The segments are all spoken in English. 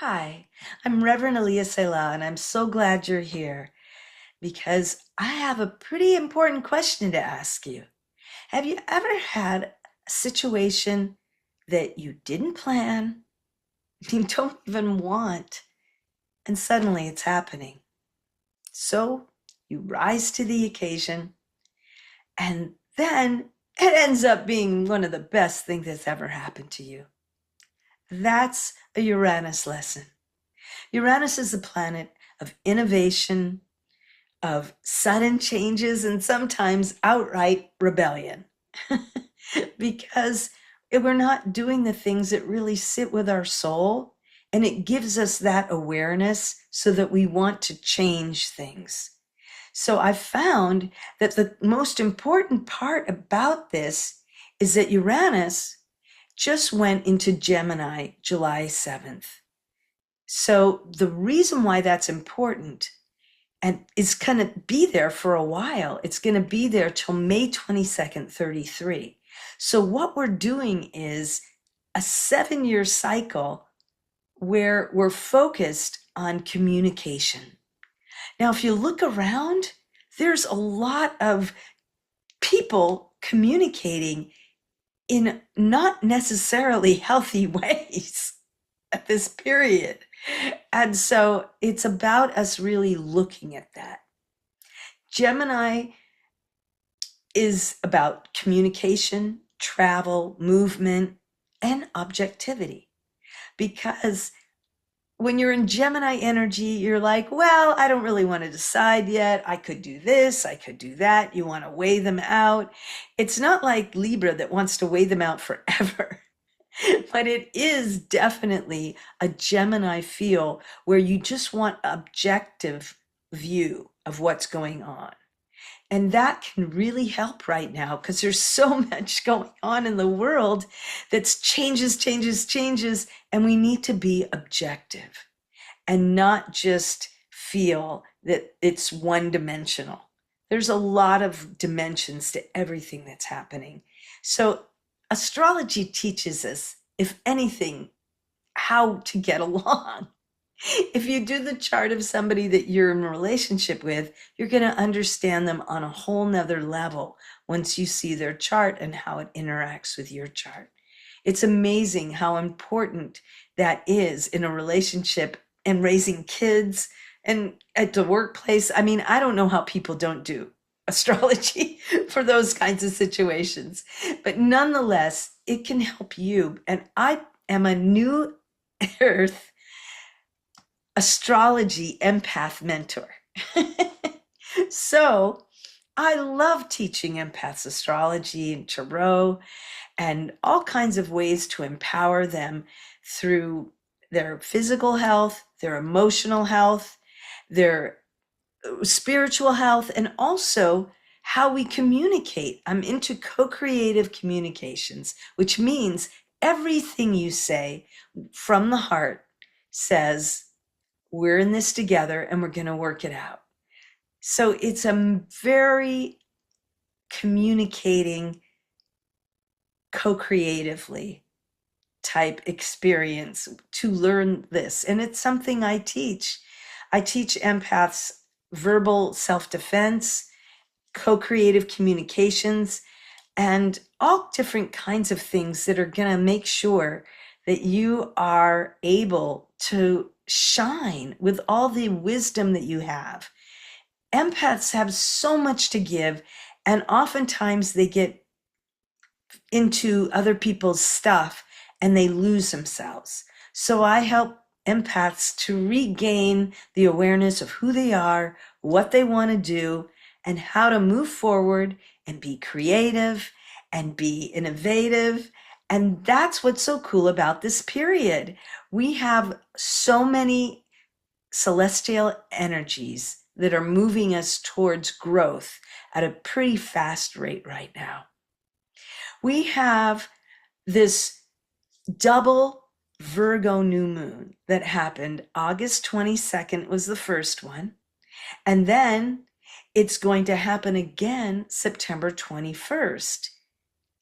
Hi, I'm Reverend Aliah Selah, and I'm so glad you're here because I have a pretty important question to ask you. Have you ever had a situation that you didn't plan, you don't even want, and suddenly it's happening? So you rise to the occasion, and then it ends up being one of the best things that's ever happened to you. That's a Uranus lesson. Uranus is the planet of innovation, of sudden changes, and sometimes outright rebellion. Because we're not doing the things that really sit with our soul, and it gives us that awareness so that we want to change things. So I found that the most important part about this is that Uranus just went into Gemini July 7th. So the reason why that's important, and it's going to be there for a while, it's going to be there till May 22nd, 33. So what we're doing is a 7-year cycle where we're focused on communication. Now, if you look around, there's a lot of people communicating in not necessarily healthy ways at this period. And so it's about us really looking at that. Gemini is about communication, travel, movement, and objectivity. Because when you're in Gemini energy, you're like, well, I don't really want to decide yet. I could do this, I could do that. You want to weigh them out. It's not like Libra that wants to weigh them out forever. But it is definitely a Gemini feel where you just want objective view of what's going on. And that can really help right now because there's so much going on in the world that's changes, and we need to be objective and not just feel that it's one dimensional. There's a lot of dimensions to everything that's happening. So astrology teaches us, if anything, how to get along. If you do the chart of somebody that you're in a relationship with, you're going to understand them on a whole nother level once you see their chart and how it interacts with your chart. It's amazing how important that is in a relationship and raising kids and at the workplace. I mean, I don't know how people don't do astrology for those kinds of situations, but nonetheless, it can help you. And I am a new earth astrology empath mentor. So I love teaching empaths astrology and tarot and all kinds of ways to empower them through their physical health, their emotional health, their spiritual health, and also how we communicate. I'm into co-creative communications, which means everything you say from the heart says, we're in this together and we're going to work it out. So it's a very communicating, co-creatively type experience to learn this. And it's something I teach. I teach empaths verbal self-defense, co-creative communications, and all different kinds of things that are going to make sure that you are able to shine with all the wisdom that you have. Empaths have so much to give, and oftentimes they get into other people's stuff and they lose themselves. So I help empaths to regain the awareness of who they are, what they want to do, and how to move forward and be creative and be innovative. And that's what's so cool about this period. We have so many celestial energies that are moving us towards growth at a pretty fast rate right now. We have this double Virgo new moon that happened August 22nd was the first one. And then it's going to happen again September 21st.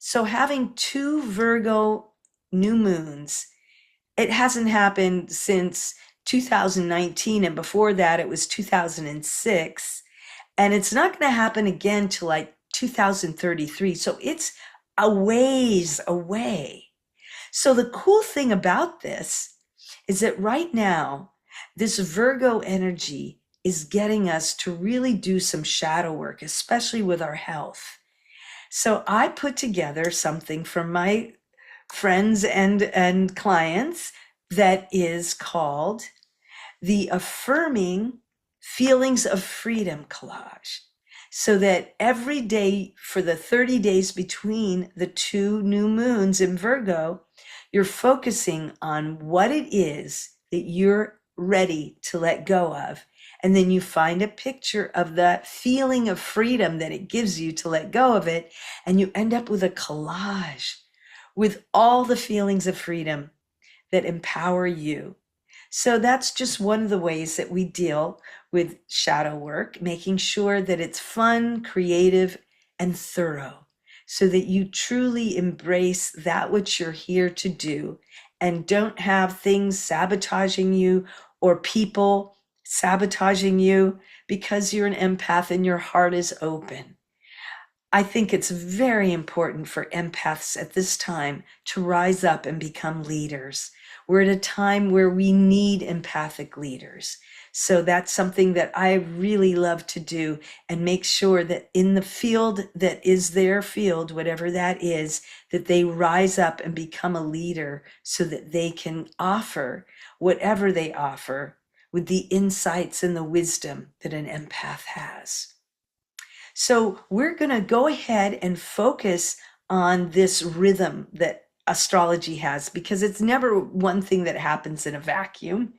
So having two Virgo new moons, it hasn't happened since 2019, and before that it was 2006, and it's not going to happen again till like 2033. So it's a ways away. So the cool thing about this is that right now, this Virgo energy is getting us to really do some shadow work, especially with our health. So I put together something for my friends and clients that is called the Affirming Feelings of Freedom Collage. So that every day for the 30 days between the two new moons in Virgo, you're focusing on what it is that you're ready to let go of. And then you find a picture of that feeling of freedom that it gives you to let go of it. And you end up with a collage with all the feelings of freedom that empower you. So that's just one of the ways that we deal with shadow work, making sure that it's fun, creative, and thorough, so that you truly embrace that which you're here to do and don't have things sabotaging you or people sabotaging you because you're an empath and your heart is open. I think it's very important for empaths at this time to rise up and become leaders. We're at a time where we need empathic leaders. So that's something that I really love to do, and make sure that in the field that is their field, whatever that is, that they rise up and become a leader so that they can offer whatever they offer with the insights and the wisdom that an empath has. So we're going to go ahead and focus on this rhythm that astrology has, because it's never one thing that happens in a vacuum.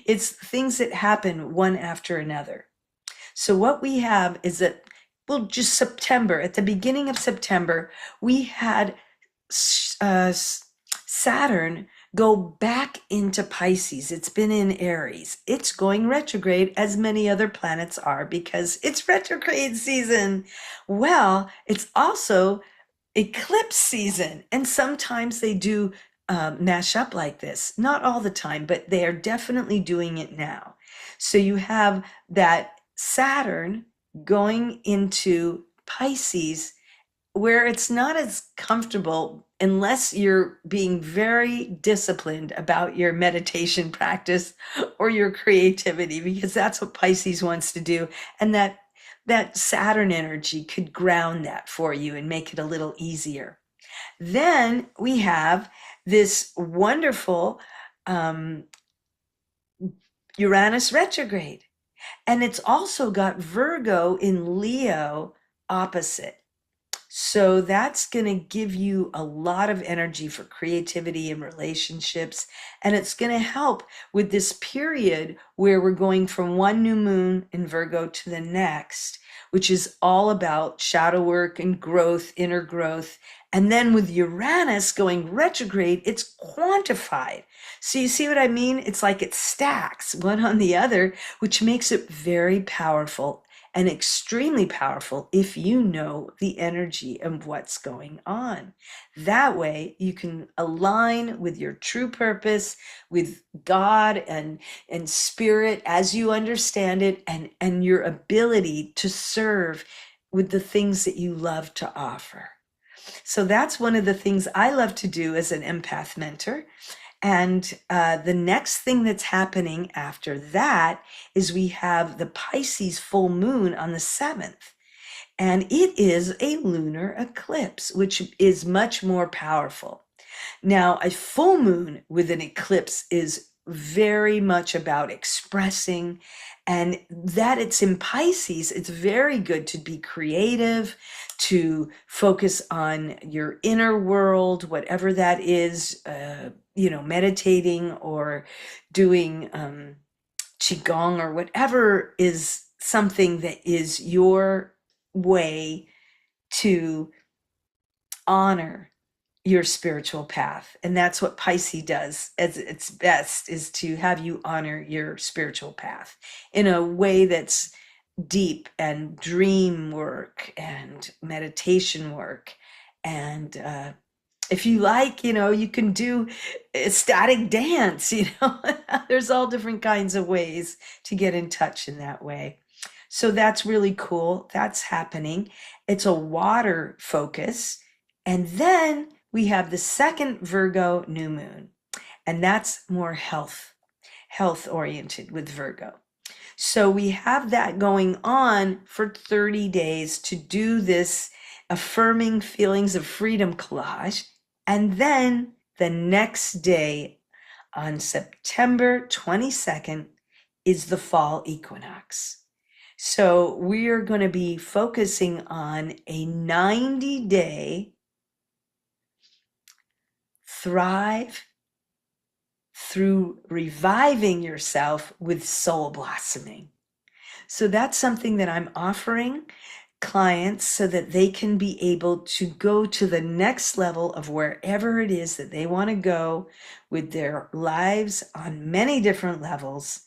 It's things that happen one after another. So what we have is that, well, just September, at the beginning of September, we had Saturn go back into Pisces. It's been in Aries. It's going retrograde, as many other planets are, because it's retrograde season. Well, it's also eclipse season, and sometimes they do mash up like this. Not all the time, but they are definitely doing it now. So you have that Saturn going into Pisces, where it's not as comfortable unless you're being very disciplined about your meditation practice or your creativity, because that's what Pisces wants to do. And that Saturn energy could ground that for you and make it a little easier. Then we have this wonderful Uranus retrograde. And it's also got Virgo in Leo opposite. So that's going to give you a lot of energy for creativity and relationships. And it's going to help with this period where we're going from one new moon in Virgo to the next, which is all about shadow work and growth, inner growth. And then with Uranus going retrograde, it's quantified. So you see what I mean? It's like it stacks one on the other, which makes it very powerful, and extremely powerful if you know the energy of what's going on. That way you can align with your true purpose, with God and spirit as you understand it, and your ability to serve with the things that you love to offer. So that's one of the things I love to do as an empath mentor. And the next thing that's happening after that is we have the Pisces full moon on the 7th. And it is a lunar eclipse, which is much more powerful. Now, a full moon with an eclipse is very much about expressing, and that it's in Pisces, it's very good to be creative, to focus on your inner world, whatever that is, meditating or doing qigong or whatever is something that is your way to honor your spiritual path. And that's what Pisces does at its best, is to have you honor your spiritual path in a way that's deep, and dream work and meditation work and If you like, you can do ecstatic dance, There's all different kinds of ways to get in touch in that way. So that's really cool. That's happening. It's a water focus. And then we have the second Virgo new moon, and that's more health oriented with Virgo. So we have that going on for 30 days to do this affirming feelings of freedom collage. And then the next day on September 22nd is the fall equinox. So we are going to be focusing on a 90-day thrive through reviving yourself with soul blossoming. So that's something that I'm offering clients so that they can be able to go to the next level of wherever it is that they want to go with their lives on many different levels.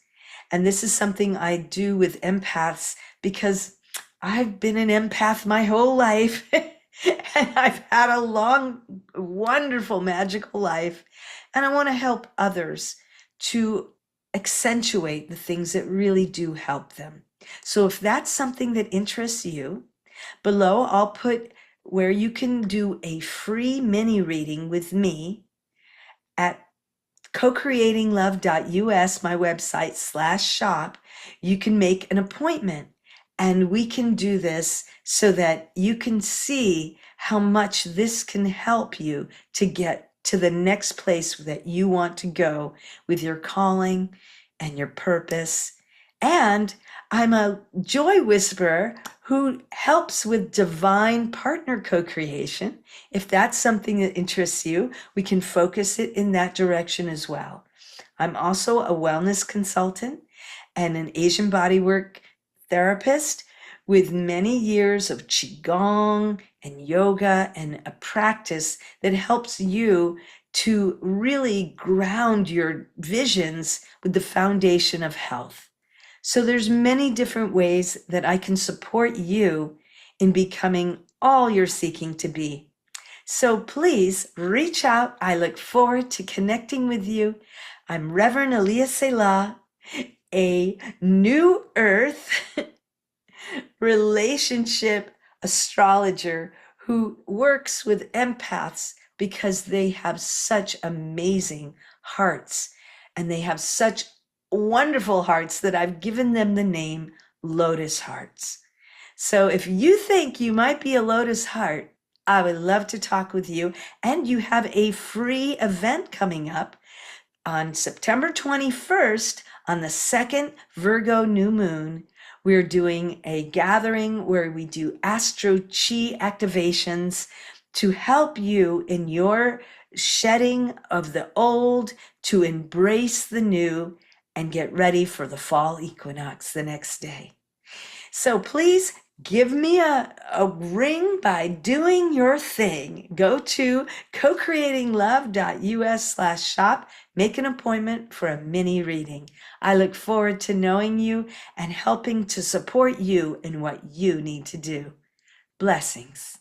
And this is something I do with empaths because I've been an empath my whole life. And I've had a long, wonderful, magical life. And I want to help others to accentuate the things that really do help them. So if that's something that interests you, below I'll put where you can do a free mini reading with me at cocreatinglove.us, my website /shop. You can make an appointment and we can do this so that you can see how much this can help you to get to the next place that you want to go with your calling and your purpose. And I'm a joy whisperer who helps with divine partner co-creation. If that's something that interests you, we can focus it in that direction as well. I'm also a wellness consultant and an Asian bodywork therapist with many years of Qigong and yoga and a practice that helps you to really ground your visions with the foundation of health. So there's many different ways that I can support you in becoming all you're seeking to be. So please reach out. I look forward to connecting with you. I'm Reverend Aliah Selah, a New Earth relationship astrologer who works with empaths because they have such amazing hearts and they have such wonderful hearts that I've given them the name Lotus Hearts. So if you think you might be a Lotus Heart, I would love to talk with you. And you have a free event coming up on September 21st on the second Virgo New Moon. We're doing a gathering where we do Astro Chi activations to help you in your shedding of the old, to embrace the new, and get ready for the fall equinox the next day. So please give me a ring by doing your thing. Go to cocreatinglove.us/shop. Make an appointment for a mini reading. I look forward to knowing you and helping to support you in what you need to do. Blessings.